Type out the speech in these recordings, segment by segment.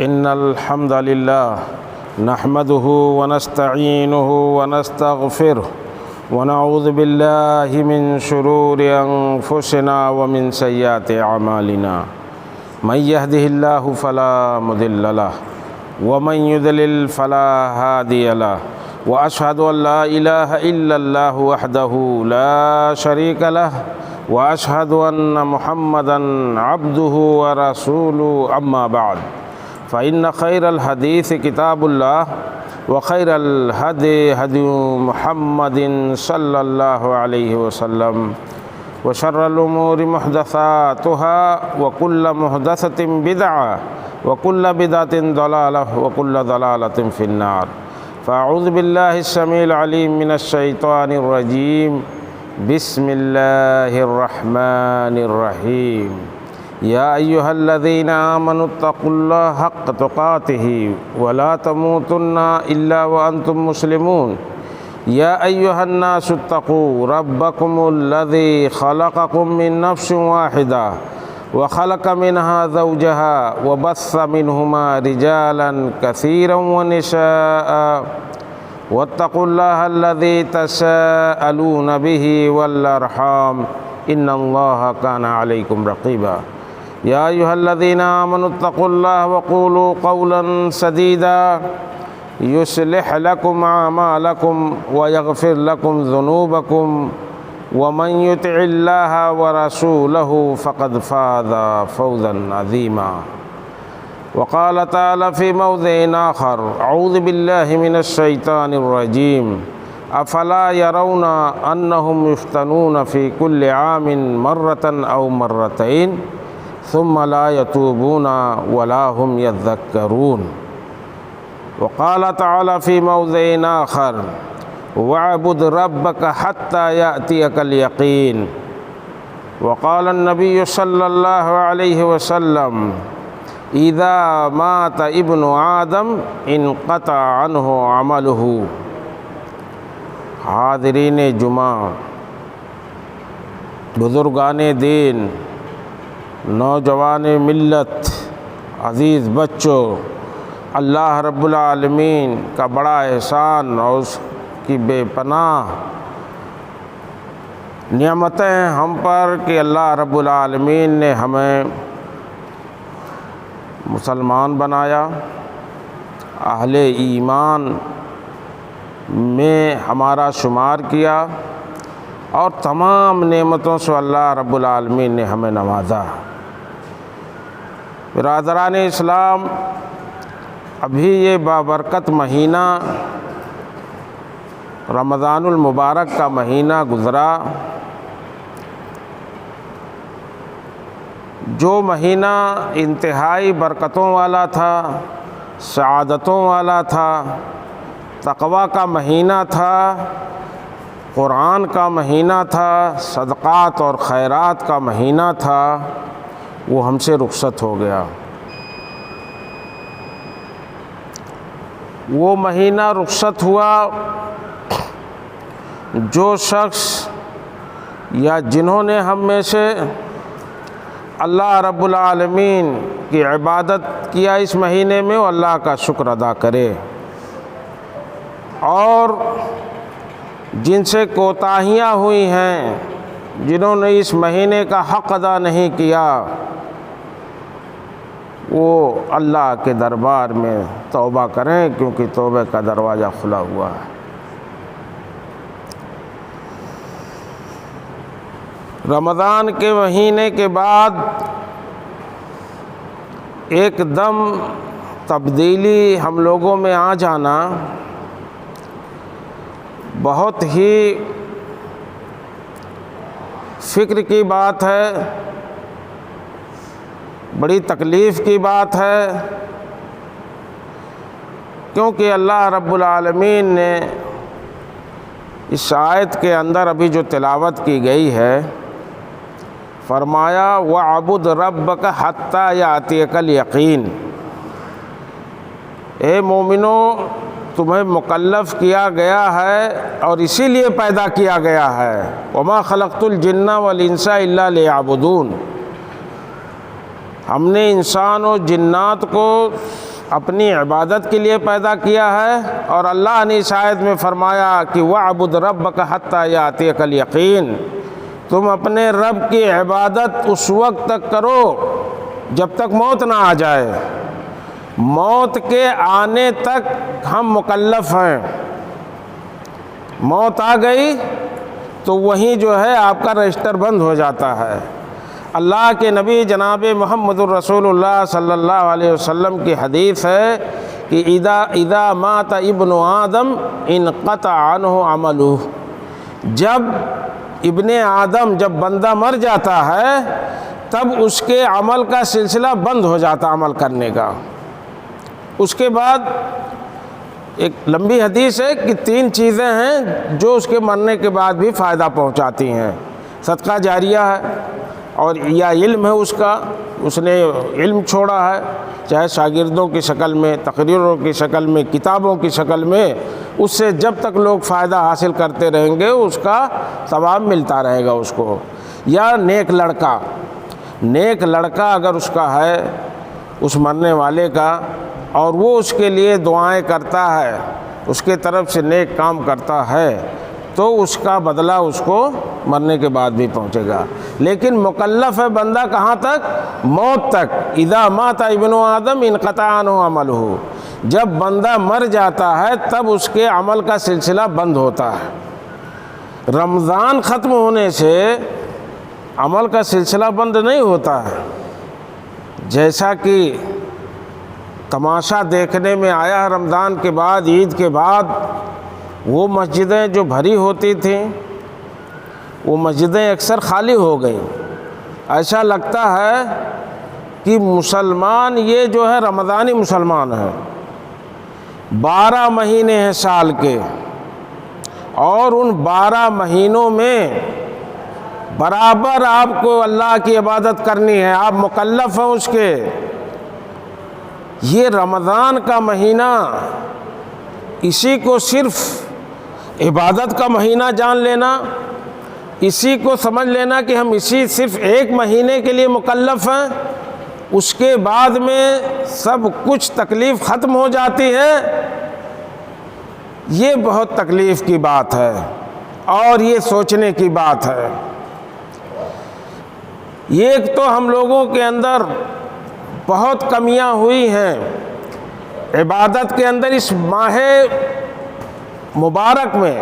إن الحمد لله نحمده ونستعينه ونستغفره ونعوذ بالله من شرور أنفسنا ومن سيئات أعمالنا من يهده الله فلا مضل له ومن يضلل فلا هادي له وأشهد أن لا إله إلا الله وحده لا شريك له وأشهد أن محمدًا عبده ورسوله أما بعد فإن خير الحديث كتاب الله وخير الهدي هدي محمد صلى الله عليه وسلم وشر الأمور محدثاتها وكل محدثة بدعة وكل بدعة ضلالة وكل ضلالة في النار فأعوذ بالله السميع العليم من الشيطان الرجيم بسم الله الرحمن الرحيم يا أيها الذين آمنوا اتقوا الله حق تقاته ولا تموتن إلا وأنتم مسلمون يا أيها الناس اتقوا ربكم الذي خلقكم من نفس واحدة وخلق منها زوجها وبث منهما رجالا كثيرا ونساء واتقوا الله الذي تساءلون به والأرحام إن الله كان عليكم رقيبا يا أيها الذين آمنوا اتقوا الله وقولوا قولا سديدا يصلح لكم أعمالكم ويغفر لكم ذنوبكم ومن يطع الله ورسوله فقد فاز فوزا عظيما وقال تعالى في موضع آخر أعوذ بالله من الشيطان الرجيم أفلا يرون أنهم يفتنون في كل عام مرة أو مرتين ثم لا يتوبون ولا هم يذكرون وقال تعالى في موضع آخر واعبد ربك حتى يأتيك اليقين وقال النبي صلى الله عليه وسلم إذا مات ابن آدم انقطع عنه عمله حاضرین جمعہ، بزرگان دین، نوجوان ملت، عزیز بچوں، اللہ رب العالمین کا بڑا احسان اور اس کی بے پناہ نعمتیں ہم پر کہ اللہ رب العالمین نے ہمیں مسلمان بنایا، اہل ایمان میں ہمارا شمار کیا اور تمام نعمتوں سے اللہ رب العالمین نے ہمیں نوازا۔ برادران اسلام، ابھی یہ بابرکت مہینہ رمضان المبارک کا مہینہ گزرا، جو مہینہ انتہائی برکتوں والا تھا، سعادتوں والا تھا، تقویٰ کا مہینہ تھا، قرآن کا مہینہ تھا، صدقات اور خیرات کا مہینہ تھا، وہ ہم سے رخصت ہو گیا۔ وہ مہینہ رخصت ہوا، جو شخص یا جنہوں نے ہم میں سے اللہ رب العالمین کی عبادت کیا اس مہینے میں، وہ اللہ کا شکر ادا کرے، اور جن سے کوتاہیاں ہوئی ہیں، جنہوں نے اس مہینے کا حق ادا نہیں کیا، وہ اللہ کے دربار میں توبہ کریں، کیونکہ توبہ کا دروازہ کھلا ہوا ہے۔ رمضان کے مہینے کے بعد ایک دم تبدیلی ہم لوگوں میں آ جانا بہت ہی فکر کی بات ہے، بڑی تکلیف کی بات ہے، کیونکہ اللہ رب العالمین نے اس آیت کے اندر ابھی جو تلاوت کی گئی ہے، فرمایا وَاعْبُدْ رَبَّكَ حَتَّى يَأْتِيَكَ الْيَقِينُ، اے مومنو، تمہیں مکلف کیا گیا ہے اور اسی لیے پیدا کیا گیا ہے، وَمَا خَلَقْتُ الْجِنَّ وَالْإِنسَ إِلَّا لِيَعْبُدُونَ، ہم نے انسان و جنات کو اپنی عبادت کے لیے پیدا کیا ہے، اور اللہ نے اس آیت میں فرمایا کہ وَاعْبُدْ رَبَّكَ حَتَّى يَأْتِيَكَ الْيَقِينُ، تم اپنے رب کی عبادت اس وقت تک کرو جب تک موت نہ آ جائے۔ موت کے آنے تک ہم مکلف ہیں، موت آ گئی تو وہیں جو ہے آپ کا رجسٹر بند ہو جاتا ہے۔ اللہ کے نبی جناب محمد الرسول اللہ صلی اللہ علیہ وسلم کی حدیث ہے کہ اذا مات ابن آدم انقطع عنہ عملہ، جب ابن آدم جب بندہ مر جاتا ہے تب اس کے عمل کا سلسلہ بند ہو جاتا عمل کرنے کا۔ اس کے بعد ایک لمبی حدیث ہے کہ 3 چیزیں ہیں جو اس کے مرنے کے بعد بھی فائدہ پہنچاتی ہیں۔ صدقہ جاریہ ہے، اور یا علم ہے اس نے علم چھوڑا ہے، چاہے شاگردوں کی شکل میں، تقریروں کی شکل میں، کتابوں کی شکل میں، اس سے جب تک لوگ فائدہ حاصل کرتے رہیں گے اس کا ثواب ملتا رہے گا اس کو۔ یا نیک لڑکا اگر اس کا ہے اس مرنے والے کا، اور وہ اس کے لیے دعائیں کرتا ہے، اس کے طرف سے نیک کام کرتا ہے، تو اس کا بدلہ اس کو مرنے کے بعد بھی پہنچے گا۔ لیکن مکلف ہے بندہ کہاں تک؟ موت تک۔ اذا مات ابن آدم انقطع عنہ عملہ، جب بندہ مر جاتا ہے تب اس کے عمل کا سلسلہ بند ہوتا ہے۔ رمضان ختم ہونے سے عمل کا سلسلہ بند نہیں ہوتا ہے، جیسا کہ تماشا دیکھنے میں آیا رمضان کے بعد، عید کے بعد، وہ مسجدیں جو بھری ہوتی تھیں وہ مسجدیں اکثر خالی ہو گئیں۔ ایسا لگتا ہے کہ مسلمان یہ جو ہے رمضانی مسلمان ہے، 12 مہینے ہیں سال کے، اور ان 12 مہینوں میں برابر آپ کو اللہ کی عبادت کرنی ہے، آپ مکلف ہیں اس کے۔ یہ رمضان کا مہینہ، اسی کو صرف عبادت کا مہینہ جان لینا، اسی کو سمجھ لینا کہ ہم اسی صرف 1 مہینے کے لیے مکلف ہیں، اس کے بعد میں سب کچھ تکلیف ختم ہو جاتی ہے، یہ بہت تکلیف کی بات ہے اور یہ سوچنے کی بات ہے۔ ایک تو ہم لوگوں کے اندر بہت کمیاں ہوئی ہیں عبادت کے اندر، اس ماہ مبارک میں،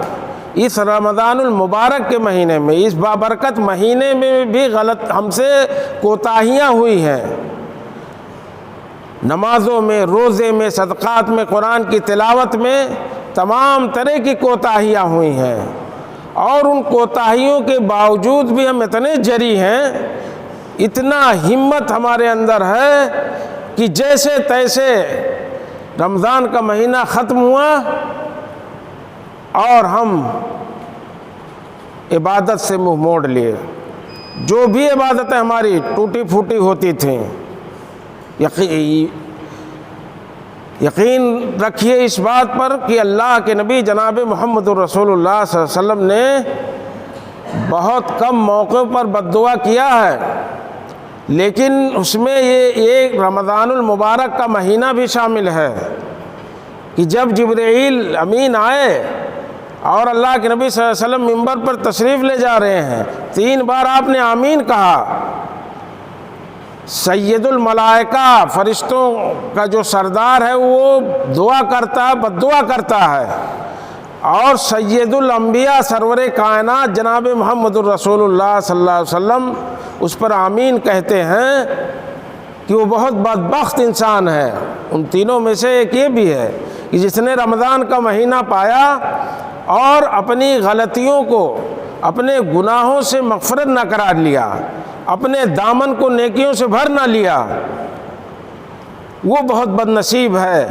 اس رمضان المبارک کے مہینے میں، اس بابرکت مہینے میں بھی ہم سے کوتاہیاں ہوئی ہیں۔ نمازوں میں، روزے میں، صدقات میں، قرآن کی تلاوت میں تمام طرح کی کوتاہیاں ہوئی ہیں، اور ان کوتاہیوں کے باوجود بھی ہم اتنے جری ہیں، اتنا ہمت ہمارے اندر ہے کہ جیسے تیسے رمضان کا مہینہ ختم ہوا اور ہم عبادت سے منہ موڑ لیے۔ جو بھی عبادتیں ہماری ٹوٹی پھوٹی ہوتی تھیں، یقین رکھیے اس بات پر کہ اللہ کے نبی جناب محمد الرسول اللہ صلی اللہ علیہ وسلم نے بہت کم موقع پر بد دعا کیا ہے، لیکن اس میں یہ ایک رمضان المبارک کا مہینہ بھی شامل ہے کہ جب جبرائیل امین آئے اور اللہ کے نبی صلی اللہ علیہ وسلم منبر پر تشریف لے جا رہے ہیں، 3 بار آپ نے آمین کہا۔ سید الملائکہ، فرشتوں کا جو سردار ہے، وہ دعا کرتا ہے، بد دعا کرتا ہے، اور سید الانبیاء، سرور کائنات جناب محمد الرسول اللہ صلی اللہ علیہ وسلم اس پر آمین کہتے ہیں کہ وہ بہت بدبخت انسان ہے۔ ان تینوں میں سے ایک یہ بھی ہے کہ جس نے رمضان کا مہینہ پایا اور اپنی غلطیوں کو، اپنے گناہوں سے مغفرت نہ قرار لیا، اپنے دامن کو نیکیوں سے بھر نہ لیا، وہ بہت بد نصیب ہے۔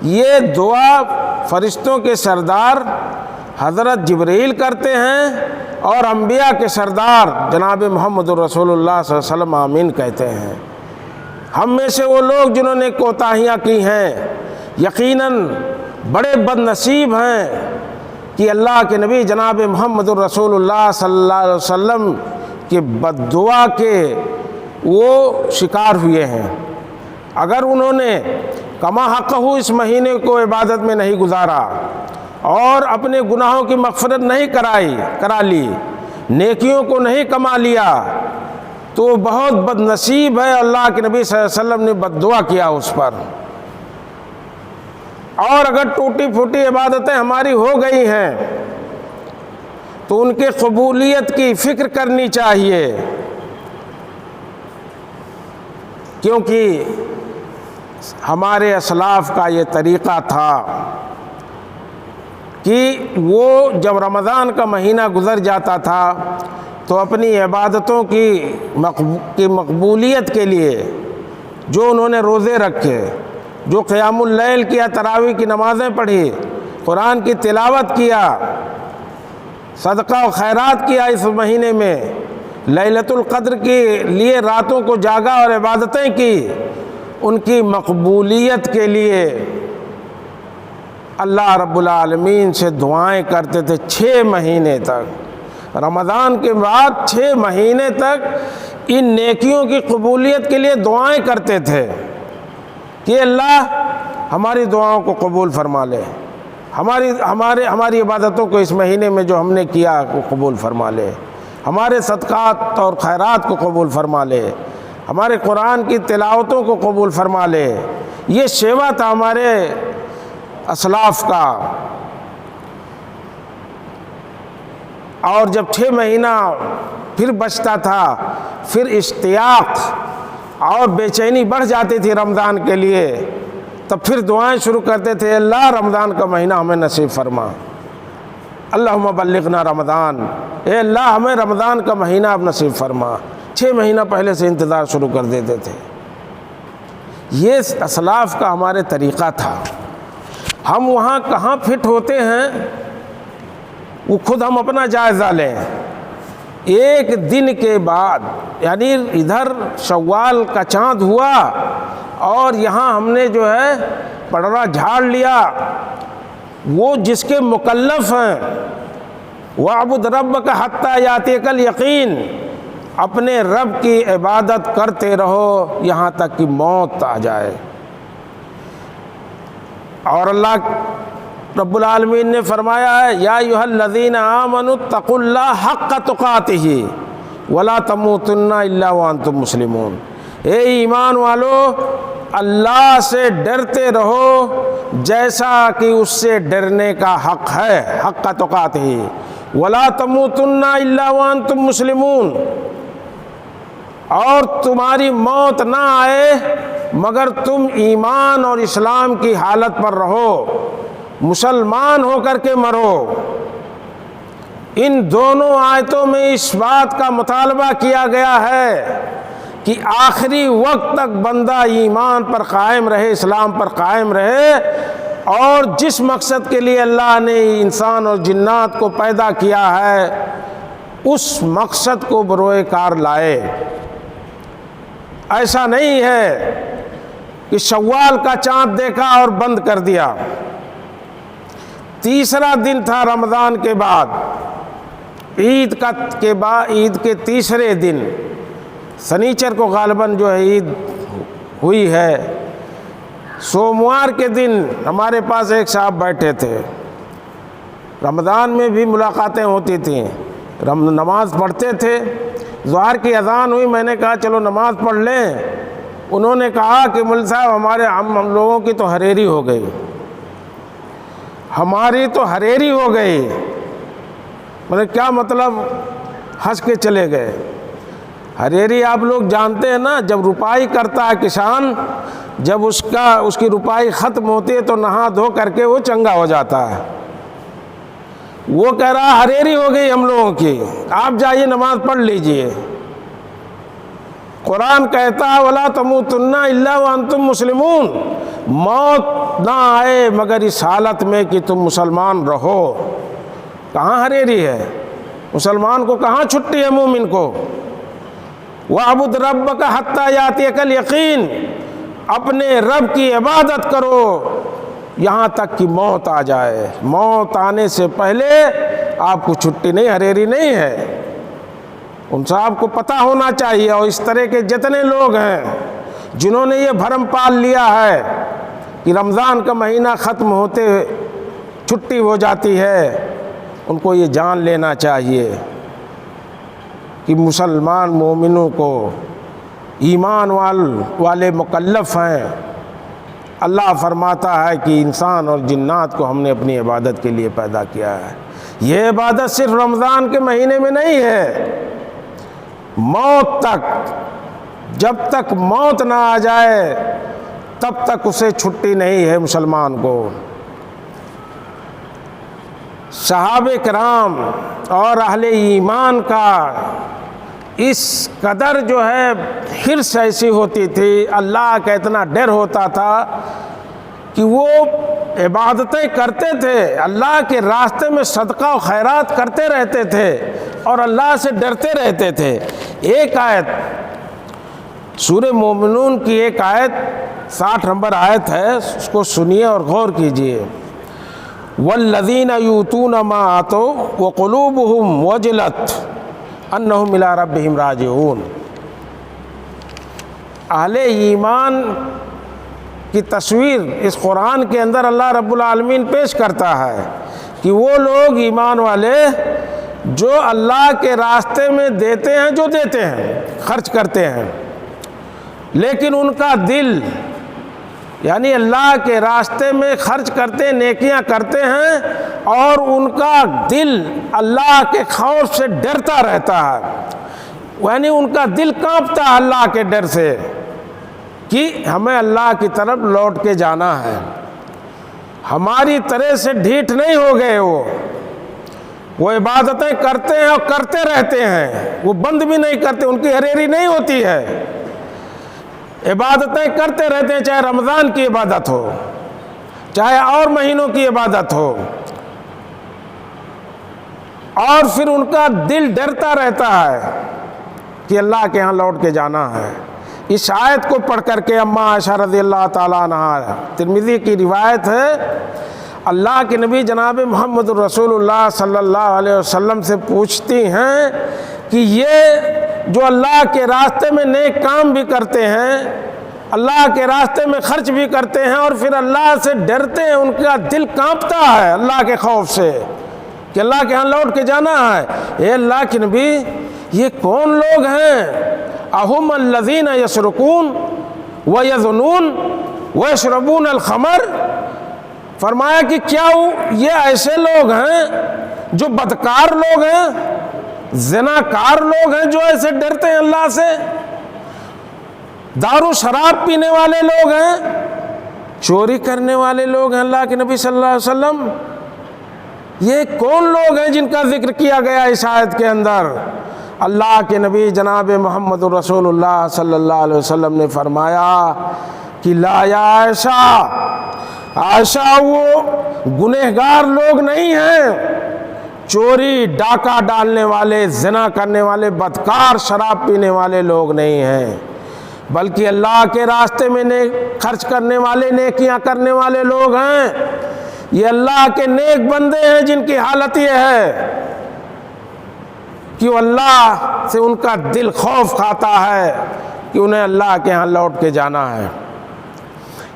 یہ دعا فرشتوں کے سردار حضرت جبرائیل کرتے ہیں اور انبیاء کے سردار جناب محمد الرسول اللہ صلی اللہ علیہ وسلم آمین کہتے ہیں۔ ہم میں سے وہ لوگ جنہوں نے کوتاہیاں کی ہیں یقیناً بڑے بد نصیب ہیں کہ اللہ کے نبی جناب محمد الرسول اللہ صلی اللہ علیہ وسلم کے بد دعا کے وہ شکار ہوئے ہیں۔ اگر انہوں نے کما حقہ اس مہینے کو عبادت میں نہیں گزارا اور اپنے گناہوں کی مغفرت نہیں کرا لی، نیکیوں کو نہیں کما لیا، تو بہت بد نصیب ہے۔ اللہ کے نبی صلی اللہ علیہ وسلم نے بد دعا کیا اس پر۔ اور اگر ٹوٹی پھوٹی عبادتیں ہماری ہو گئی ہیں تو ان کے قبولیت کی فکر کرنی چاہیے، کیونکہ ہمارے اسلاف کا یہ طریقہ تھا کہ وہ جب رمضان کا مہینہ گزر جاتا تھا تو اپنی عبادتوں کی مقبولیت کے لیے جو انہوں نے روزے رکھے، جو قیام اللیل کیا، تراویح کی نمازیں پڑھی، قرآن کی تلاوت کیا، صدقہ و خیرات کیا اس مہینے میں، لیلۃ القدر کے لیے راتوں کو جاگا اور عبادتیں کی، ان کی مقبولیت کے لیے اللہ رب العالمین سے دعائیں کرتے تھے 6 مہینے تک۔ رمضان کے بعد 6 مہینے تک ان نیکیوں کی قبولیت کے لیے دعائیں کرتے تھے کہ اللہ ہماری دعاؤں کو قبول فرما لے، ہماری عبادتوں کو اس مہینے میں جو ہم نے کیا وہ قبول فرما لے، ہمارے صدقات اور خیرات کو قبول فرما لے، ہمارے قرآن کی تلاوتوں کو قبول فرما لے۔ یہ شیوا تھا ہمارے اسلاف کا۔ اور جب 6 مہینہ پھر بچتا تھا، پھر اشتیاق اور بے چینی بڑھ جاتی تھی رمضان کے لیے، تب پھر دعائیں شروع کرتے تھے، اللہ رمضان کا مہینہ ہمیں نصیب فرما، اللہم بلغنا رمضان، اے اللہ ہمیں رمضان کا مہینہ اب نصیب فرما۔ 6 مہینہ پہلے سے انتظار شروع کر دیتے تھے۔ یہ اسلاف کا ہمارے طریقہ تھا۔ ہم وہاں کہاں فٹ ہوتے ہیں وہ خود ہم اپنا جائزہ لیں۔ ایک دن کے بعد، یعنی ادھر شوال کا چاند ہوا اور یہاں ہم نے جو ہے پڑڑا جھاڑ لیا، وہ جس کے مکلف ہیں وَاعْبُدْ رَبَّكَ حَتَّى يَأْتِيَكَ الْيَقِينُ، اپنے رب کی عبادت کرتے رہو یہاں تک کہ موت آ جائے۔ اور اللہ رب العالمین نے فرمایا ہے یا ایھا الذین آمنوا اتقوا اللہ حق تقاتہ ولا تموتن الا وانتم مسلمون، اے ایمان والو اللہ سے ڈرتے رہو جیسا کہ اس سے ڈرنے کا حق ہے، حق تقاتہ ولا تموتن الا وانتم مسلمون، اور تمہاری موت نہ آئے مگر تم ایمان اور اسلام کی حالت پر رہو، مسلمان ہو کر کے مرو۔ ان دونوں آیتوں میں اس بات کا مطالبہ کیا گیا ہے کہ آخری وقت تک بندہ ایمان پر قائم رہے، اسلام پر قائم رہے، اور جس مقصد کے لیے اللہ نے انسان اور جنات کو پیدا کیا ہے اس مقصد کو بروئے کار لائے۔ ایسا نہیں ہے کہ شوال کا چاند دیکھا اور بند کر دیا۔ تیسرا دن تھا رمضان کے بعد، عید کے تیسرے دن، سنیچر کو غالباً جو ہے عید ہوئی ہے، سوموار کے دن ہمارے پاس ایک صاحب بیٹھے تھے، رمضان میں بھی ملاقاتیں ہوتی تھیں، نماز پڑھتے تھے، ظہر کی اذان ہوئی، میں نے کہا چلو نماز پڑھ لیں۔ انہوں نے کہا کہ مول صاحب ہم لوگوں کی تو ہریری ہو گئی، ہماری تو ہریری ہو گئی۔ میں نے کیا مطلب؟ ہنس کے چلے گئے۔ ہریری آپ لوگ جانتے ہیں نا، جب روپائی کرتا ہے کسان، جب اس کی روپائی ختم ہوتی ہے تو نہا دھو کر کے وہ چنگا ہو جاتا ہے۔ وہ کہہ رہا ہریری ہو گئی ہم لوگوں کی، آپ جائیے نماز پڑھ لیجئے۔ قرآن کہتا ہے وَلَا تَمُوتُنَّ إِلَّا وَأَنْتُمْ مُسْلِمُونَ، موت نہ آئے مگر اس حالت میں کہ تم مسلمان رہو۔ کہاں ہریری ہے؟ مسلمان کو کہاں چھٹی ہے؟ مومن کو وَاعْبُدْ رَبَّكَ حَتَّى يَأْتِيَكَ الْيَقِينُ، اپنے رب کی عبادت کرو یہاں تک کہ موت آ جائے۔ موت آنے سے پہلے آپ کو چھٹی نہیں، ہریری نہیں ہے۔ ان صاحب کو پتہ ہونا چاہیے، اور اس طرح کے جتنے لوگ ہیں جنہوں نے یہ بھرم پال لیا ہے کہ رمضان کا مہینہ ختم ہوتے چھٹی ہو جاتی ہے، ان کو یہ جان لینا چاہیے کہ مسلمان مومنوں کو ایمان والے مکلف ہیں۔ اللہ فرماتا ہے کہ انسان اور جنات کو ہم نے اپنی عبادت کے لیے پیدا کیا ہے۔ یہ عبادت صرف رمضان کے مہینے میں نہیں ہے، موت تک، جب تک موت نہ آ جائے تب تک اسے چھٹی نہیں ہے مسلمان کو۔ صحابہ کرام اور اہل ایمان کا اس قدر جو ہے حرص ایسی ہوتی تھی، اللہ کا اتنا ڈر ہوتا تھا کہ وہ عبادتیں کرتے تھے، اللہ کے راستے میں صدقہ و خیرات کرتے رہتے تھے اور اللہ سے ڈرتے رہتے تھے۔ ایک آیت سورہ مومنون کی ایک آیت 60 نمبر آیت ہے، اس کو سنیے اور غور کیجئے۔ والذین یؤتون ما آتوا وقلوبہم وجلت انہم الی ربہم راجعون۔ اہل ایمان کی تصویر اس قرآن کے اندر اللہ رب العالمین پیش کرتا ہے کہ وہ لوگ ایمان والے جو اللہ کے راستے میں دیتے ہیں، جو دیتے ہیں، خرچ کرتے ہیں، لیکن ان کا دل، یعنی اللہ کے راستے میں خرچ کرتے، نیکیاں کرتے ہیں، اور ان کا دل اللہ کے خوف سے ڈرتا رہتا ہے، یعنی ان کا دل کانپتا ہے اللہ کے ڈر سے کہ ہمیں اللہ کی طرف لوٹ کے جانا ہے۔ ہماری طرح سے ڈھیٹ نہیں ہو گئے، وہ عبادتیں کرتے ہیں اور کرتے رہتے ہیں، وہ بند بھی نہیں کرتے، ان کی ہریری نہیں ہوتی ہے، عبادتیں کرتے رہتے ہیں، چاہے رمضان کی عبادت ہو، چاہے اور مہینوں کی عبادت ہو، اور پھر ان کا دل ڈرتا رہتا ہے کہ اللہ کے ہاں لوٹ کے جانا ہے۔ اس آیت کو پڑھ کر کے اماں عائشہ رضی اللہ تعالیٰ عنہا، ترمذی کی روایت ہے، اللہ کے نبی جناب محمد رسول اللہ صلی اللہ علیہ وسلم سے پوچھتی ہیں کہ یہ جو اللہ کے راستے میں نیک کام بھی کرتے ہیں، اللہ کے راستے میں خرچ بھی کرتے ہیں، اور پھر اللہ سے ڈرتے ہیں، ان کا دل کانپتا ہے اللہ کے خوف سے کہ اللہ کے ہاں لوٹ کے جانا ہے۔ اے اللہ کے نبی، یہ کون لوگ ہیں؟ اہم الذین یسرقون ویزنون ویشربون الخمر، فرمایا کہ کیا یہ ایسے لوگ ہیں جو بدکار لوگ ہیں، زناکار لوگ ہیں، جو ایسے ڈرتے ہیں اللہ سے، دارو شراب پینے والے لوگ ہیں، چوری کرنے والے لوگ ہیں؟ اللہ کے نبی صلی اللہ علیہ وسلم، یہ کون لوگ ہیں جن کا ذکر کیا گیا اس آیت کے اندر؟ اللہ کے نبی جناب محمد رسول اللہ صلی اللہ علیہ وسلم نے فرمایا کہ لا یا عائشہ وہ گنہگار لوگ نہیں ہیں، چوری ڈاکہ ڈالنے والے، زنا کرنے والے، بدکار، شراب پینے والے لوگ نہیں ہیں، بلکہ اللہ کے راستے میں خرچ کرنے والے، نیکیاں کرنے والے لوگ ہیں۔ یہ اللہ کے نیک بندے ہیں جن کی حالت یہ ہے کہ اللہ سے ان کا دل خوف کھاتا ہے کہ انہیں اللہ کے ہاں لوٹ کے جانا ہے۔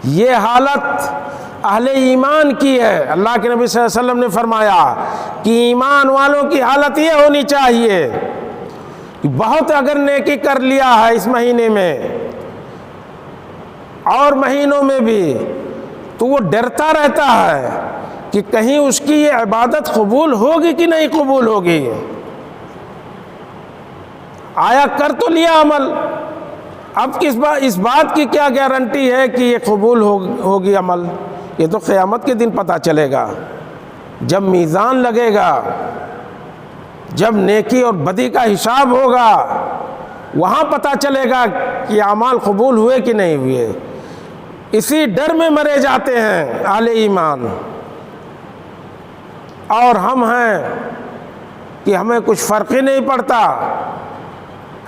یہ حالت اہل ایمان کی ہے۔ اللہ کے نبی صلی اللہ علیہ وسلم نے فرمایا کہ ایمان والوں کی حالت یہ ہونی چاہیے کہ بہت اگر نیکی کر لیا ہے اس مہینے میں اور مہینوں میں بھی، تو وہ ڈرتا رہتا ہے کہ کہیں اس کی یہ عبادت قبول ہوگی کہ نہیں قبول ہوگی، آیا کر تو لیا عمل، اب اس بات کی کیا گارنٹی ہے کہ یہ قبول ہوگی عمل؟ یہ تو قیامت کے دن پتہ چلے گا، جب میزان لگے گا، جب نیکی اور بدی کا حساب ہوگا، وہاں پتہ چلے گا کہ اعمال قبول ہوئے کہ نہیں ہوئے۔ اسی ڈر میں مرے جاتے ہیں اہل ایمان، اور ہم ہیں کہ ہمیں کچھ فرق ہی نہیں پڑتا۔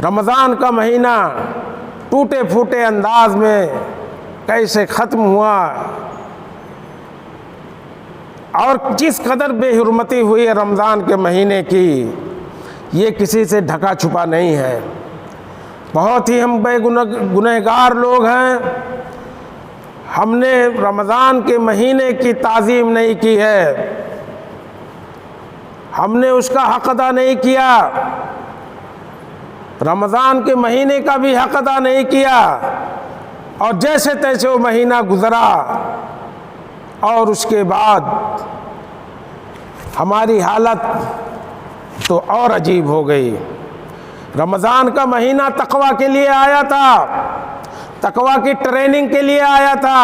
رمضان کا مہینہ ٹوٹے پھوٹے انداز میں کیسے ختم ہوا، اور جس قدر بے حرمتی ہوئی ہے رمضان کے مہینے کی، یہ کسی سے ڈھکا چھپا نہیں ہے۔ بہت ہی ہم بے گنہگار لوگ ہیں، ہم نے رمضان کے مہینے کی تعظیم نہیں کی ہے، ہم نے اس کا حق ادا نہیں کیا، رمضان کے مہینے کا بھی حق ادا نہیں کیا، اور جیسے تیسے وہ مہینہ گزرا اور اس کے بعد ہماری حالت تو اور عجیب ہو گئی۔ رمضان کا مہینہ تقویٰ کے لیے آیا تھا، تقویٰ کی ٹریننگ کے لیے آیا تھا،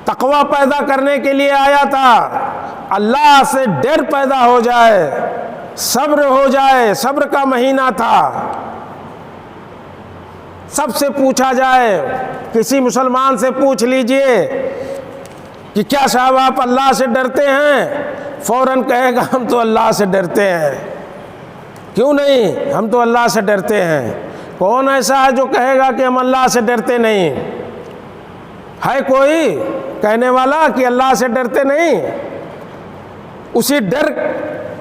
تقویٰ پیدا کرنے کے لیے آیا تھا، اللہ سے ڈر پیدا ہو جائے، صبر ہو جائے، صبر کا مہینہ تھا۔ سب سے پوچھا جائے، کسی مسلمان سے پوچھ لیجئے کہ کیا صاحب آپ اللہ سے ڈرتے ہیں؟ فوراً کہے گا ہم تو اللہ سے ڈرتے ہیں۔ کیوں نہیں؟ ہم تو اللہ سے ڈرتے ہیں۔ کون ایسا ہے جو کہے گا کہ ہم اللہ سے ڈرتے نہیں؟ ہے کوئی کہنے والا کہ اللہ سے ڈرتے نہیں؟ اسی ڈر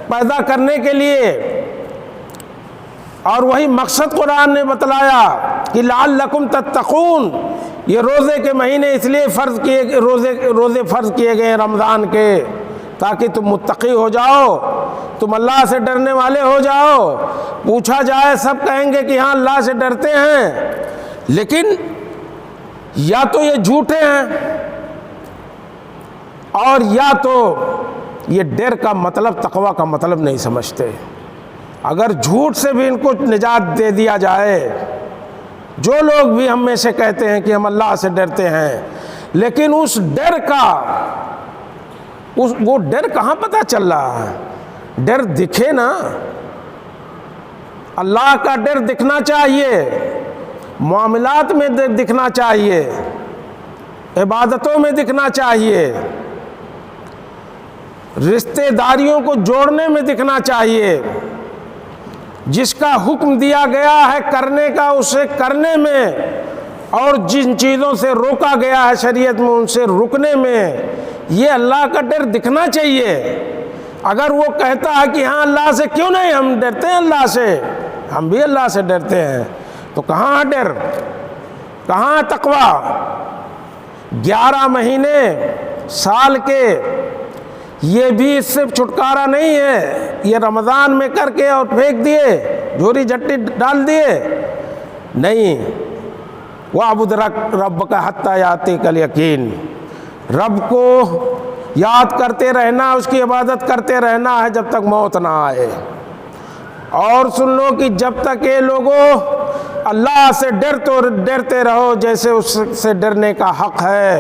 پیدا کرنے کے لیے اور وہی مقصد قرآن نے بتلایا کہ لعلکم تتقون، یہ روزے کے مہینے اس لیے روزے فرض کیے گئے رمضان کے، تاکہ تم متقی ہو جاؤ، تم اللہ سے ڈرنے والے ہو جاؤ۔ پوچھا جائے سب کہیں گے کہ ہاں اللہ سے ڈرتے ہیں، لیکن یا تو یہ جھوٹے ہیں اور یا تو یہ ڈر کا مطلب تقویٰ کا مطلب نہیں سمجھتے۔ اگر جھوٹ سے بھی ان کو نجات دے دیا جائے، جو لوگ بھی ہم میں سے کہتے ہیں کہ ہم اللہ سے ڈرتے ہیں، لیکن اس ڈر کا وہ ڈر کہاں پتہ چل رہا ہے؟ ڈر دکھے نا، اللہ کا ڈر دکھنا چاہیے، معاملات میں دکھنا چاہیے، عبادتوں میں دکھنا چاہیے، رشتہ داریوں کو جوڑنے میں دکھنا چاہیے۔ جس کا حکم دیا گیا ہے کرنے کا اسے کرنے میں، اور جن چیزوں سے روکا گیا ہے شریعت میں ان سے رکنے میں، یہ اللہ کا ڈر دکھنا چاہیے۔ اگر وہ کہتا ہے کہ ہاں اللہ سے کیوں نہیں، ہم ڈرتے ہیں اللہ سے، ہم بھی اللہ سے ڈرتے ہیں، تو کہاں ڈر، کہاں تقویٰ؟ 11 مہینے سال کے، یہ بھی اس سے چھٹکارا نہیں ہے۔ یہ رمضان میں کر کے اور پھینک دیے، جھوری جھٹی ڈال دیے، نہیں۔ وَاعْبُدْ رَبَّكَ حَتَّى يَأْتِيَكَ الْيَقِينُ، رب کو یاد کرتے رہنا، اس کی عبادت کرتے رہنا ہے جب تک موت نہ آئے۔ اور سن لو کہ جب تک یہ لوگوں اللہ سے ڈرتے رہو جیسے اس سے ڈرنے کا حق ہے،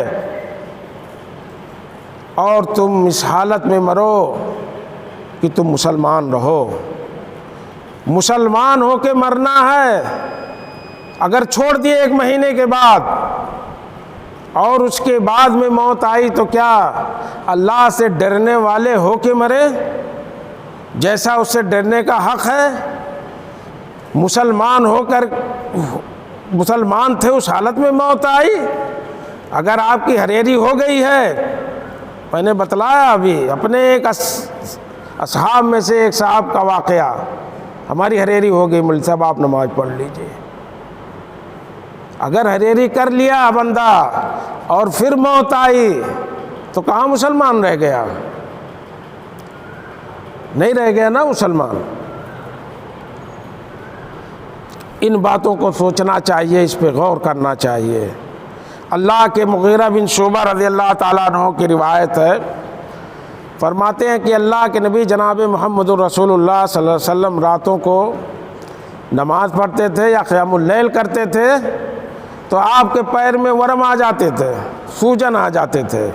اور تم اس حالت میں مرو کہ تم مسلمان رہو۔ مسلمان ہو کے مرنا ہے۔ اگر چھوڑ دیے 1 مہینے کے بعد اور اس کے بعد میں موت آئی تو کیا اللہ سے ڈرنے والے ہو کے مرے جیسا اس سے ڈرنے کا حق ہے؟ مسلمان ہو کر مسلمان تھے، اس حالت میں موت آئی۔ اگر آپ کی ہریری ہو گئی ہے، میں نے بتلایا ابھی اپنے ایک اصحاب میں سے ایک صاحب کا واقعہ، ہماری ہریری ہو گئی، مولوی صاحب آپ نماز پڑھ لیجئے۔ اگر ہریری کر لیا بندہ اور پھر موت آئی تو کہاں مسلمان رہ گیا؟ نہیں رہ گیا نا مسلمان۔ ان باتوں کو سوچنا چاہیے، اس پہ غور کرنا چاہیے۔ اللہ کے مغیرہ بن شعبہ رضی اللہ تعالیٰ عنہ کی روایت ہے، فرماتے ہیں کہ اللہ کے نبی جناب محمد رسول اللہ صلی اللہ علیہ وسلم راتوں کو نماز پڑھتے تھے یا قیام اللیل کرتے تھے تو آپ کے پیر میں ورم آ جاتے تھے، سوجن آ جاتے تھے،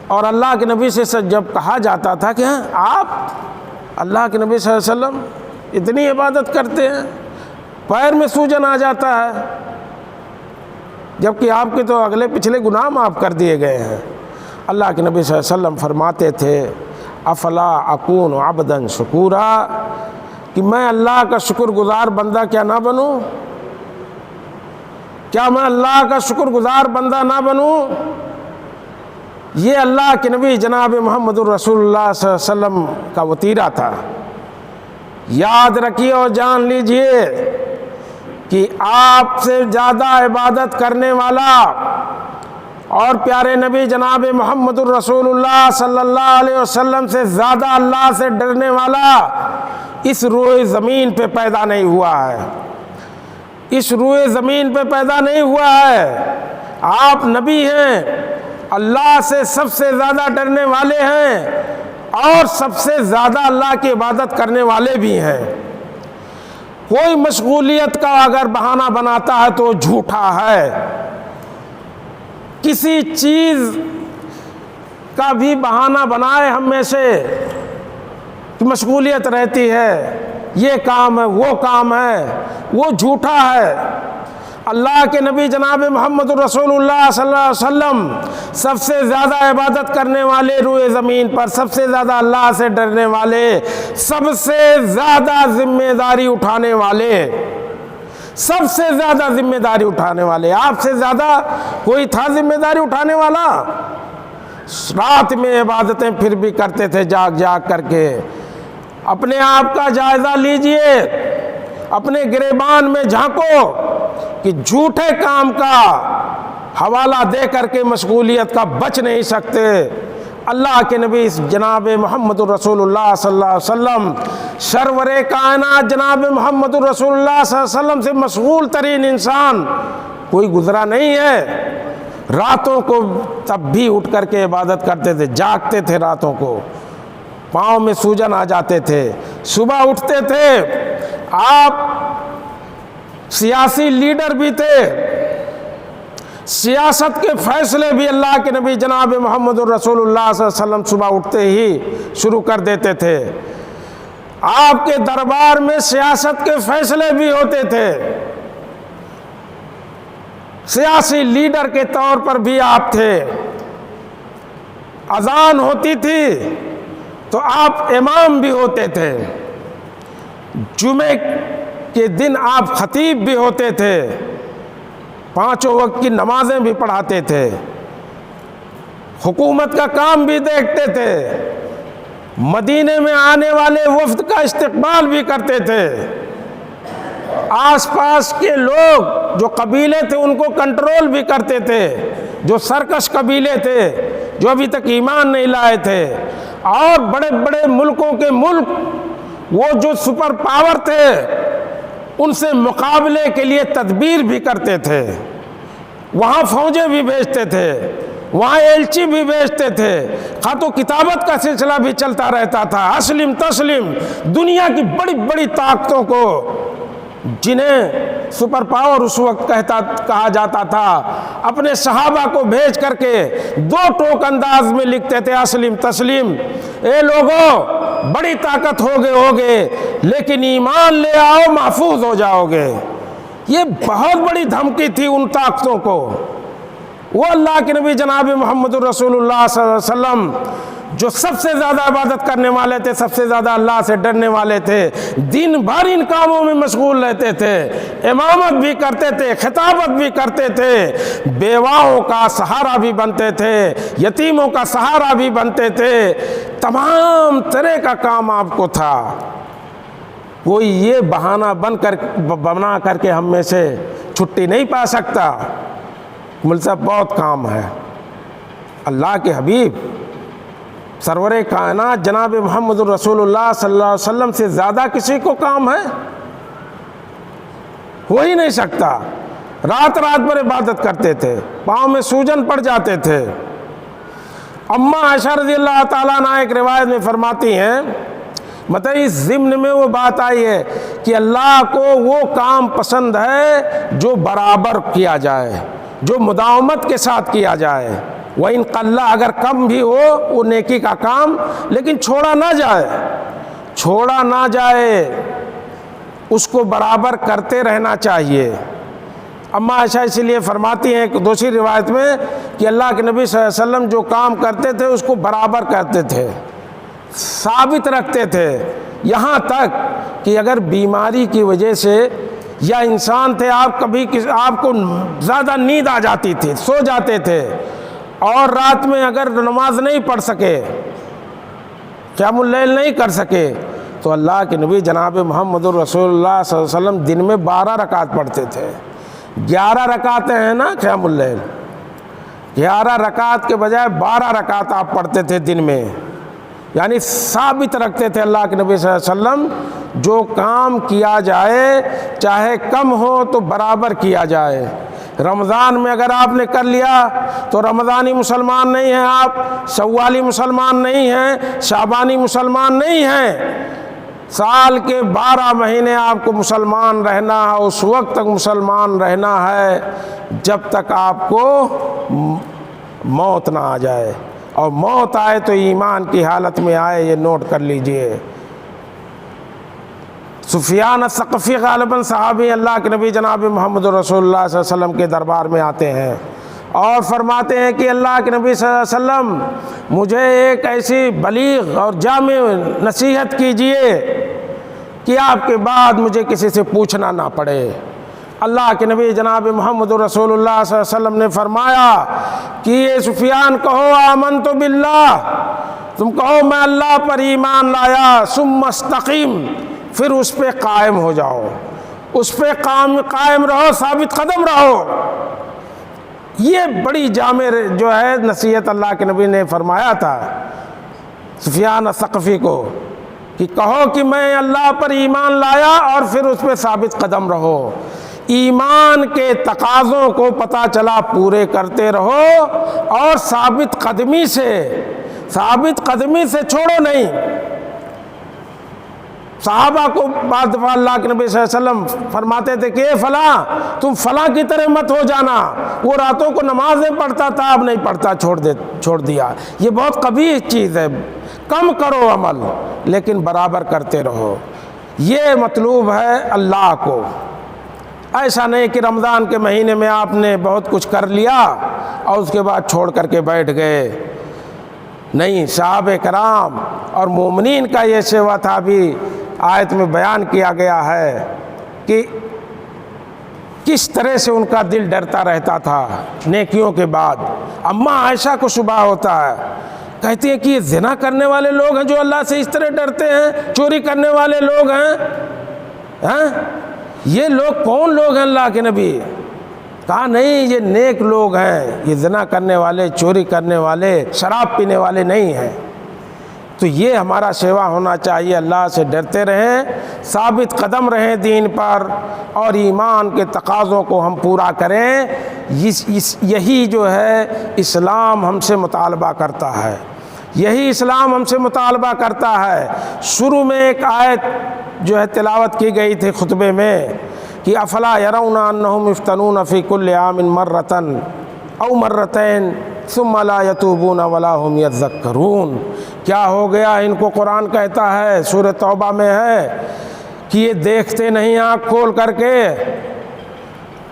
اور اللہ کے نبی سے جب کہا جاتا تھا کہ آپ اللہ کے نبی صلی اللہ علیہ وسلم اتنی عبادت کرتے ہیں، پیر میں سوجن آ جاتا ہے، جبکہ آپ کے تو اگلے پچھلے گناہ معاف کر دیے گئے ہیں۔ اللہ کے نبی صلی اللہ علیہ وسلم فرماتے تھے افلا اکون عبدا شکورا، کہ میں اللہ کا شکر گزار بندہ کیا نہ بنوں؟ کیا میں اللہ کا شکر گزار بندہ نہ بنوں؟ یہ اللہ کے نبی جناب محمد الرسول اللہ صلی اللہ علیہ وسلم کا وتیرہ تھا۔ یاد رکھیے اور جان لیجئے کہ آپ سے زیادہ عبادت کرنے والا اور پیارے نبی جناب محمد الرسول اللہ صلی اللہ علیہ وسلم سے زیادہ اللہ سے ڈرنے والا اس روئے زمین پہ پیدا نہیں ہوا ہے، اس روئے زمین پہ پیدا نہیں ہوا ہے۔ آپ نبی ہیں، اللہ سے سب سے زیادہ ڈرنے والے ہیں اور سب سے زیادہ اللہ کی عبادت کرنے والے بھی ہیں۔ کوئی مشغولیت کا اگر بہانہ بناتا ہے تو جھوٹا ہے، کسی چیز کا بھی بہانہ بنائے ہم میں سے کہ مشغولیت رہتی ہے، یہ کام ہے وہ کام ہے، وہ جھوٹا ہے۔ اللہ کے نبی جناب محمد الرسول اللہ صلی اللہ علیہ وسلم سب سے زیادہ عبادت کرنے والے روئے زمین پر، سب سے زیادہ اللہ سے ڈرنے والے، سب سے زیادہ ذمہ داری اٹھانے والے، سب سے زیادہ ذمہ داری اٹھانے والے۔ آپ سے زیادہ کوئی تھا ذمہ داری اٹھانے والا؟ رات میں عبادتیں پھر بھی کرتے تھے جاگ جاگ کر کے۔ اپنے آپ کا جائزہ لیجئے، اپنے گریبان میں جھانکو کہ جھوٹے کام کا حوالہ دے کر کے مشغولیت کا بچ نہیں سکتے۔ اللہ کے نبی جناب محمد الرسول اللہ صلی اللہ علیہ وسلم، سرور کائنات جناب محمد الرسول اللہ صلی اللہ علیہ وسلم سے مشغول ترین انسان کوئی گزرا نہیں ہے۔ راتوں کو تب بھی اٹھ کر کے عبادت کرتے تھے، جاگتے تھے راتوں کو، پاؤں میں سوجن آ جاتے تھے، صبح اٹھتے تھے۔ آپ سیاسی لیڈر بھی تھے، سیاست کے فیصلے بھی اللہ کے نبی جناب محمد الرسول اللہ صلی اللہ علیہ وسلم صبح اٹھتے ہی شروع کر دیتے تھے۔ آپ کے دربار میں سیاست کے فیصلے بھی ہوتے تھے، سیاسی لیڈر کے طور پر بھی آپ تھے۔ اذان ہوتی تھی تو آپ امام بھی ہوتے تھے، جمعے کے دن آپ خطیب بھی ہوتے تھے، پانچوں وقت کی نمازیں بھی پڑھاتے تھے، حکومت کا کام بھی دیکھتے تھے، مدینے میں آنے والے وفد کا استقبال بھی کرتے تھے، آس پاس کے لوگ جو قبیلے تھے ان کو کنٹرول بھی کرتے تھے، جو سرکش قبیلے تھے جو ابھی تک ایمان نہیں لائے تھے، اور بڑے بڑے ملکوں کے ملک وہ جو سپر پاور تھے ان سے مقابلے کے لیے تدبیر بھی کرتے تھے، وہاں فوجیں بھی بھیجتے تھے، وہاں ایلچی بھی بھیجتے تھے، خط و کتابت کا سلسلہ بھی چلتا رہتا تھا۔ اسلم تسلم، دنیا کی بڑی بڑی طاقتوں کو جنہیں سپر پاور اس وقت کہا جاتا تھا، اپنے صحابہ کو بھیج کر کے دو ٹوک انداز میں لکھتے تھے اسلم تسلیم، اے لوگوں بڑی طاقت ہوگے لیکن ایمان لے آؤ محفوظ ہو جاؤ گے۔ یہ بہت بڑی دھمکی تھی ان طاقتوں کو۔ وہ اللہ کے نبی جناب محمد الرسول اللہ صلی اللہ علیہ وسلم جو سب سے زیادہ عبادت کرنے والے تھے، سب سے زیادہ اللہ سے ڈرنے والے تھے، دن بھر ان کاموں میں مشغول رہتے تھے، امامت بھی کرتے تھے، خطابت بھی کرتے تھے، بیواؤں کا سہارا بھی بنتے تھے، یتیموں کا سہارا بھی بنتے تھے، تمام طرح کا کام آپ کو تھا۔ کوئی یہ بہانہ بنا کر کے ہم میں سے چھٹی نہیں پا سکتا۔ مل صاحب بہت کام ہے۔ اللہ کے حبیب سرور کائنات جناب محمد الرسول اللہ صلی اللہ علیہ وسلم سے زیادہ کسی کو کام ہے؟ ہو ہی نہیں سکتا۔ رات رات بھر عبادت کرتے تھے، پاؤں میں سوجن پڑ جاتے تھے۔ اماں عائشہ رضی اللہ تعالیٰ عنہ ایک روایت میں فرماتی ہیں، مطلب اس ضمن میں وہ بات آئی ہے کہ اللہ کو وہ کام پسند ہے جو برابر کیا جائے، جو مداومت کے ساتھ کیا جائے، وَإِن قَلَّ اگر کم بھی ہو وہ نیکی کا کام، لیکن چھوڑا نہ جائے، اس کو برابر کرتے رہنا چاہیے۔ اماں عائشہ اسی لیے فرماتی ہیں کہ دوسری روایت میں کہ اللہ کے نبی صلی اللہ علیہ وسلم جو کام کرتے تھے اس کو برابر کرتے تھے، ثابت رکھتے تھے، یہاں تک کہ اگر بیماری کی وجہ سے یا انسان تھے آپ کو زیادہ نیند آ جاتی تھی، سو جاتے تھے، اور رات میں اگر نماز نہیں پڑھ سکے، قیام اللیل نہیں کر سکے، تو اللہ کے نبی جناب محمد رسول اللہ صلی اللہ علیہ وسلم دن میں 12 رکعت پڑھتے تھے۔ 11 رکعتیں ہیں نا قیام اللیل، 11 رکعت کے بجائے 12 رکعت آپ پڑھتے تھے دن میں، یعنی ثابت رکھتے تھے اللہ کے نبی صلی اللہ علیہ وسلم جو کام کیا جائے چاہے کم ہو تو برابر کیا جائے۔ رمضان میں اگر آپ نے کر لیا تو رمضانی مسلمان نہیں ہیں آپ، شوالی مسلمان نہیں ہیں، شعبانی مسلمان نہیں ہیں۔ سال کے 12 مہینے آپ کو مسلمان رہنا ہے، اس وقت تک مسلمان رہنا ہے جب تک آپ کو موت نہ آ جائے، اور موت آئے تو ایمان کی حالت میں آئے، یہ نوٹ کر لیجئے۔ سفیان الثقفی غالباً صحابی اللہ کے نبی جناب محمد رسول اللہ صلی اللہ علیہ وسلم کے دربار میں آتے ہیں اور فرماتے ہیں کہ اللہ کے نبی صلی اللہ علیہ وسلم مجھے ایک ایسی بلیغ اور جامع نصیحت کیجئے کہ آپ کے بعد مجھے کسی سے پوچھنا نہ پڑے۔ اللہ کے نبی جناب محمد رسول اللہ صلی اللہ علیہ وسلم نے فرمایا کہ یہ سفیان کہو آمنت باللہ، تم کہو میں اللہ پر ایمان لایا، ثم استقیم، پھر اس پہ قائم ہو جاؤ، اس پہ قائم رہو، ثابت قدم رہو۔ یہ بڑی جامع جو ہے نصیحت اللہ کے نبی نے فرمایا تھا سفیان الثقفی کو کہ کہو کہ میں اللہ پر ایمان لایا اور پھر اس پہ ثابت قدم رہو۔ ایمان کے تقاضوں کو پتہ چلا پورے کرتے رہو اور ثابت قدمی سے چھوڑو نہیں۔ صحابہ کو بعد دفعہ اللہ کے نبی صلی اللہ علیہ وسلم فرماتے تھے کہ اے فلاں تم فلاں کی طرح مت ہو جانا، وہ راتوں کو نمازیں پڑھتا تھا اب نہیں پڑھتا، چھوڑ دیا۔ یہ بہت قبیح چیز ہے، کم کرو عمل لیکن برابر کرتے رہو، یہ مطلوب ہے اللہ کو۔ ایسا نہیں کہ رمضان کے مہینے میں آپ نے بہت کچھ کر لیا اور اس کے بعد چھوڑ کر کے بیٹھ گئے، نہیں۔ صحابہ کرام اور مومنین کا یہ سیوا تھا، بھی آیت میں بیان کیا گیا ہے کہ کس طرح سے ان کا دل ڈرتا رہتا تھا نیکیوں کے بعد۔ اماں عائشہ کو شبہ ہوتا ہے، کہتی ہیں کہ یہ زنا کرنے والے لوگ ہیں جو اللہ سے اس طرح ڈرتے ہیں، چوری کرنے والے لوگ ہیں، یہ لوگ کون لوگ ہیں اللہ کے نبی؟ کہا نہیں، یہ نیک لوگ ہیں، یہ زنا کرنے والے، چوری کرنے والے، شراب پینے والے نہیں ہیں۔ تو یہ ہمارا سیوا ہونا چاہیے، اللہ سے ڈرتے رہیں، ثابت قدم رہیں دین پر، اور ایمان کے تقاضوں کو ہم پورا کریں۔ یہی جو ہے اسلام ہم سے مطالبہ کرتا ہے، یہی اسلام ہم سے مطالبہ کرتا ہے۔ شروع میں ایک آیت جو ہے تلاوت کی گئی تھی خطبے میں کہ افلا یرون انہم یفتنون فی کل عام مرۃ او مرتین ثم لا یتوبون ولا هم یذکرون۔ کیا ہو گیا ان کو؟ قرآن کہتا ہے سورہ توبہ میں ہے کہ یہ دیکھتے نہیں آنکھ کھول کر کے،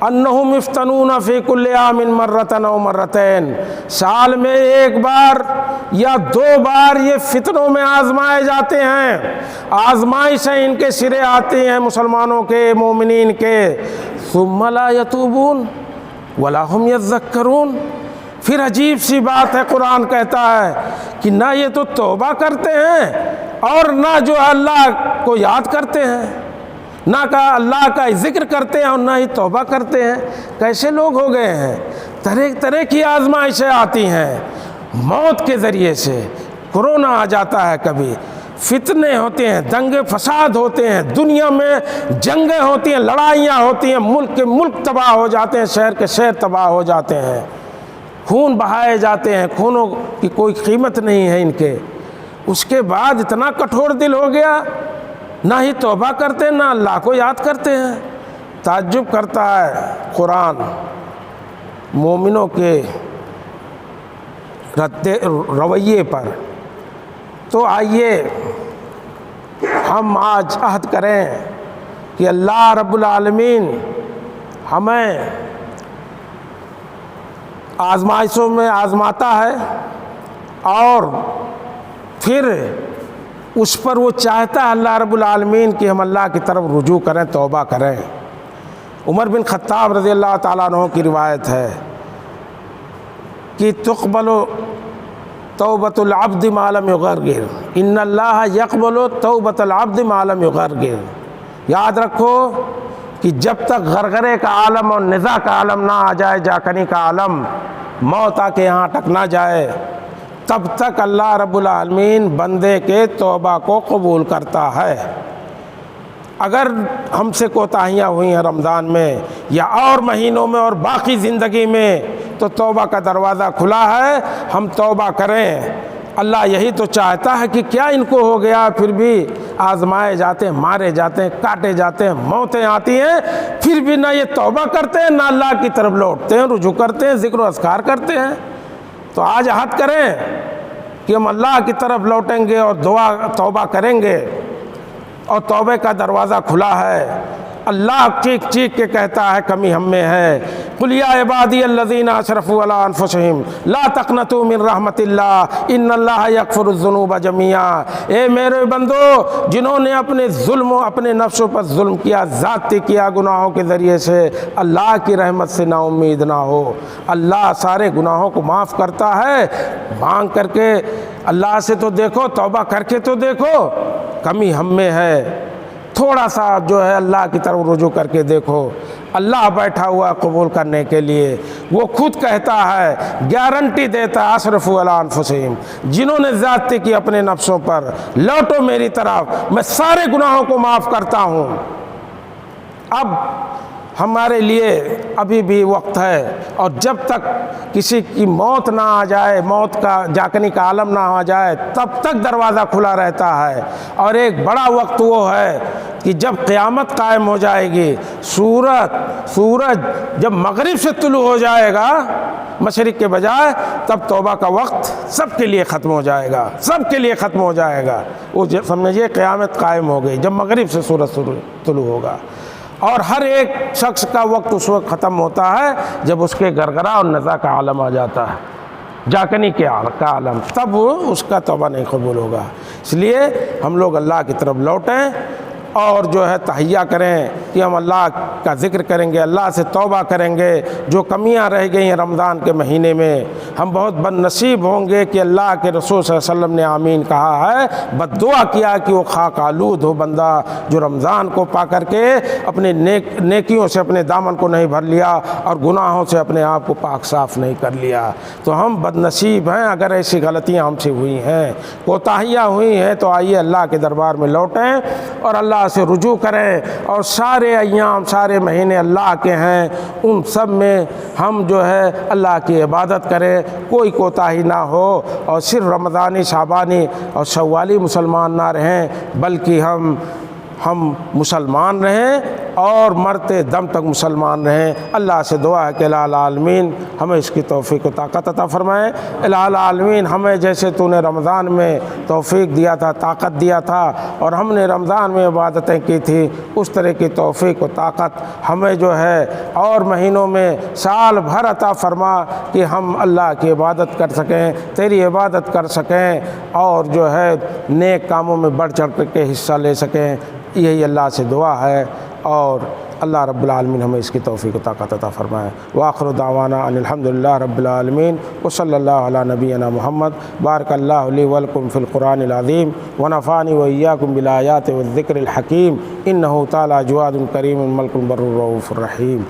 انہم یفتنون فی کل عام مرۃ او مرتین، سال میں ایک بار یا 2 بار یہ فتنوں میں آزمائے جاتے ہیں، آزمائشیں ان کے سرے آتی ہیں مسلمانوں کے، مومنین کے، ثم لا یتوبون ولا هم یذکرون۔ پھر عجیب سی بات ہے، قرآن کہتا ہے کہ نہ یہ تو توبہ کرتے ہیں اور نہ جو اللہ کو یاد کرتے ہیں، نہ کہ اللہ کا ذکر کرتے ہیں اور نہ ہی توبہ کرتے ہیں۔ کیسے لوگ ہو گئے ہیں؟ طرح طرح کی آزمائشیں آتی ہیں، موت کے ذریعے سے، کورونا آ جاتا ہے، کبھی فتنے ہوتے ہیں، دنگے فساد ہوتے ہیں، دنیا میں جنگیں ہوتی ہیں، لڑائیاں ہوتی ہیں، ملک کے ملک تباہ ہو جاتے ہیں، شہر کے شہر تباہ ہو جاتے ہیں، خون بہائے جاتے ہیں، خونوں کی کوئی قیمت نہیں ہے ان کے۔ اس کے بعد اتنا کٹھور دل ہو گیا، نہ ہی توبہ کرتے نہ اللہ کو یاد کرتے ہیں۔ تعجب کرتا ہے قرآن مومنوں کے رویے پر۔ تو آئیے ہم آج عہد کریں کہ اللہ رب العالمین ہمیں آزمائشوں میں آزماتا ہے اور پھر اس پر وہ چاہتا ہے اللہ رب العالمین کہ ہم اللہ کی طرف رجوع کریں، توبہ کریں۔ عمر بن خطاب رضی اللہ تعالیٰ عنہ کی روایت ہے کہ تقبل توبۃ العبد ما لم یغرغر، ان اللہ یقبل توبۃ العبد ما لم یغرغر۔ یاد رکھو کہ جب تک غرغرے کا عالم اور نزاع کا عالم نہ آ جائے، جاکنی کا عالم، موت آ کے یہاں اٹک نہ جائے، تب تک اللہ رب العالمین بندے کے توبہ کو قبول کرتا ہے۔ اگر ہم سے کوتاہیاں ہوئی ہیں رمضان میں یا اور مہینوں میں اور باقی زندگی میں، تو توبہ کا دروازہ کھلا ہے، ہم توبہ کریں۔ اللہ یہی تو چاہتا ہے کہ کیا ان کو ہو گیا، پھر بھی آزمائے جاتے ہیں، مارے جاتے ہیں، کاٹے جاتے ہیں، موتیں آتی ہیں، پھر بھی نہ یہ توبہ کرتے ہیں، نہ اللہ کی طرف لوٹتے ہیں، رجوع کرتے ہیں، ذکر و اذکار کرتے ہیں۔ تو آج عہد کریں کہ ہم اللہ کی طرف لوٹیں گے اور توبہ کریں گے، اور توبے کا دروازہ کھلا ہے۔ اللہ چیخ چیخ کے کہتا ہے کمی ہم میں ہے، قل یا عبادی الذین اسرفوا علی انفسہم لا تقنطوا من رحمت اللہ ان اللہ یغفر الذنوب جميعا۔ اے میرے بندو، جنہوں نے اپنے ظلم و اپنے نفسوں پر ظلم کیا، زیادتی کیا گناہوں کے ذریعے سے، اللہ کی رحمت سے نا امید نہ ہو۔ اللہ سارے گناہوں کو معاف کرتا ہے۔ مانگ کر کے اللہ سے تو دیکھو، توبہ کر کے تو دیکھو، کمی ہم میں ہے۔ تھوڑا سا جو ہے اللہ کی طرف رجوع کر کے دیکھو، اللہ بیٹھا ہوا قبول کرنے کے لیے۔ وہ خود کہتا ہے، گارنٹی دیتا ہے، اسرفوا علی انفسہم، جنہوں نے زیادتی کی اپنے نفسوں پر، لوٹو میری طرف، میں سارے گناہوں کو معاف کرتا ہوں۔ اب ہمارے لیے ابھی بھی وقت ہے، اور جب تک کسی کی موت نہ آ جائے، موت کا جاکنی کا عالم نہ آ جائے، تب تک دروازہ کھلا رہتا ہے۔ اور ایک بڑا وقت وہ ہے کہ جب قیامت قائم ہو جائے گی، سورج جب مغرب سے طلوع ہو جائے گا مشرق کے بجائے، تب توبہ کا وقت سب کے لیے ختم ہو جائے گا، سب کے لیے ختم ہو جائے گا۔ وہ سمجھیے قیامت قائم ہو گئی جب مغرب سے سورج طلوع ہوگا، اور ہر ایک شخص کا وقت اس وقت ختم ہوتا ہے جب اس کے گرگرا اور نزا کا عالم آ جاتا ہے، جاکنی کا عالم، تب وہ اس کا توبہ نہیں قبول ہوگا۔ اس لیے ہم لوگ اللہ کی طرف لوٹیں اور جو ہے تہیہ کریں کہ ہم اللہ کا ذکر کریں گے، اللہ سے توبہ کریں گے۔ جو کمیاں رہ گئی ہیں رمضان کے مہینے میں، ہم بہت بد نصیب ہوں گے کہ اللہ کے رسول صلی اللہ علیہ وسلم نے آمین کہا ہے، بد دعا کیا کہ وہ خاک آلود ہو بندہ جو رمضان کو پا کر کے اپنے نیکیوں سے اپنے دامن کو نہیں بھر لیا اور گناہوں سے اپنے آپ کو پاک صاف نہیں کر لیا۔ تو ہم بد نصیب ہیں اگر ایسی غلطیاں ہم سے ہوئی ہیں، کوتاہیاں ہوئی ہیں، تو آئیے اللہ کے دربار میں لوٹیں اور اللہ سے رجوع کریں، اور سارے ایام، سارے مہینے اللہ کے ہیں، ان سب میں ہم جو ہے اللہ کی عبادت کریں، کوئی کوتاہی نہ ہو، اور صرف رمضانی، شعبانی اور شوالی مسلمان نہ رہیں، بلکہ ہم مسلمان رہیں اور مرتے دم تک مسلمان رہیں۔ اللہ سے دعا ہے کہ الہ العالمین ہمیں اس کی توفیق و طاقت عطا فرمائے۔ الہ العالمین ہمیں جیسے تو نے رمضان میں توفیق دیا تھا، طاقت دیا تھا، اور ہم نے رمضان میں عبادتیں کی تھی، اس طرح کی توفیق و طاقت ہمیں جو ہے اور مہینوں میں سال بھر عطا فرما کہ ہم اللہ کی عبادت کر سکیں، تیری عبادت کر سکیں، اور جو ہے نیک کاموں میں بڑھ چڑھ کے حصہ لے سکیں۔ یہی اللہ سے دعا ہے، اور اللہ رب العالمین ہمیں اس کی توفیق و طاقت عطا فرمائے۔ وآخر دعوانا ان الحمدللہ رب العالمین، وصلی اللہ علی نبینا محمد۔ بارک اللہ لی ولکم فی القرآن العظیم، ونفعنی وإیاکم بالآیات والذکر الحکیم، انہ تعالی جواد کریم ملک بر رؤوف الرحیم۔